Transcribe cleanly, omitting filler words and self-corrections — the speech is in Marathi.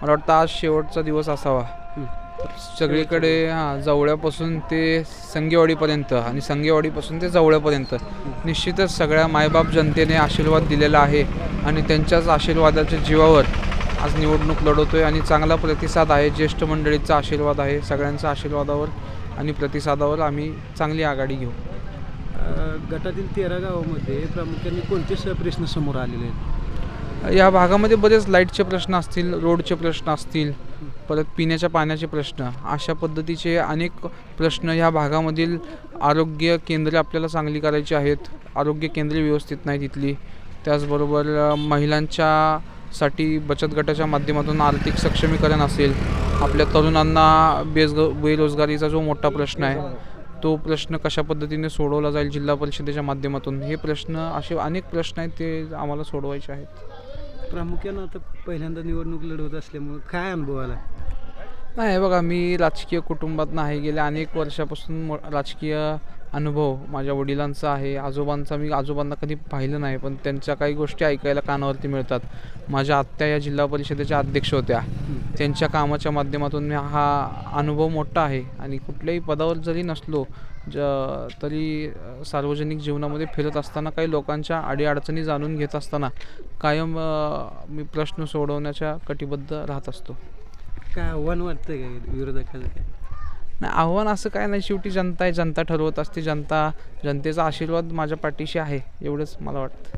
मला वाटतं आज शेवटचा दिवस असावा. सगळीकडे जवळपासून ते संगेवाडीपर्यंत आणि संगेवाडीपासून ते जवळपर्यंत निश्चितच सगळ्या मायबाप जनतेने आशीर्वाद दिलेला आहे आणि त्यांच्याच आशीर्वादाच्या जीवावर आज निवडणूक लढवतोय आणि चांगला प्रतिसाद आहे. ज्येष्ठ मंडळीचा आशीर्वाद आहे. सगळ्यांच्या आशीर्वादावर आणि प्रतिसादावर आम्ही चांगली आघाडी घेऊ. गटातील 13 गावामध्ये प्रामुख्याने कोणते प्रश्न समोर आलेले आहेत? या भागामध्ये बरेच लाईटचे प्रश्न असतील, रोडचे प्रश्न असतील, परत पिण्याच्या पाण्याचे प्रश्न, अशा पद्धतीचे अनेक प्रश्न ह्या भागामधील. आरोग्य केंद्रे आपल्याला चांगली करायची आहेत. आरोग्य केंद्रे व्यवस्थित नाही तिथली. त्याचबरोबर महिलांच्यासाठी बचत गटाच्या माध्यमातून आर्थिक सक्षमीकरण असेल. आपल्या तरुणांना बेरोजगारीचा जो मोठा प्रश्न आहे तो प्रश्न कशा पद्धतीने सोडवला जाईल जिल्हा परिषदेच्या माध्यमातून, हे प्रश्न असे अनेक प्रश्न आहेत ते आम्हाला सोडवायचे आहेत. प्रामुख्यानं आता पहिल्यांदा निवडणूक लढवत असल्यामुळे काय अनुभव आला? नाही बघा, मी राजकीय कुटुंबात नाही. गेल्या अनेक वर्षापासून राजकीय अनुभव माझ्या वडिलांचा आहे. आजोबांचा मी आजोबांना कधी पाहिलं नाही, पण त्यांच्या काही गोष्टी ऐकायला कानावरती मिळतात. माझ्या आत्या या जिल्हा परिषदेच्या अध्यक्ष होत्या. त्यांच्या कामाच्या माध्यमातून हा अनुभव मोठा आहे आणि कुठल्याही पदावर जरी नसलो तरी सार्वजनिक जीवनामध्ये फिरत असताना काही लोकांच्या अडीअडचणी जाणून घेत असताना कायम मी प्रश्न सोडवण्याच्या कटिबद्ध राहत असतो. काय आव्हान वाटतं का विरोधकाला? नाही, आव्हान असं काय नाही. शेवटी जनता आहे, जनता ठरवत असते. जनतेचा आशीर्वाद माझ्या पाठीशी आहे, एवढंच मला वाटतं.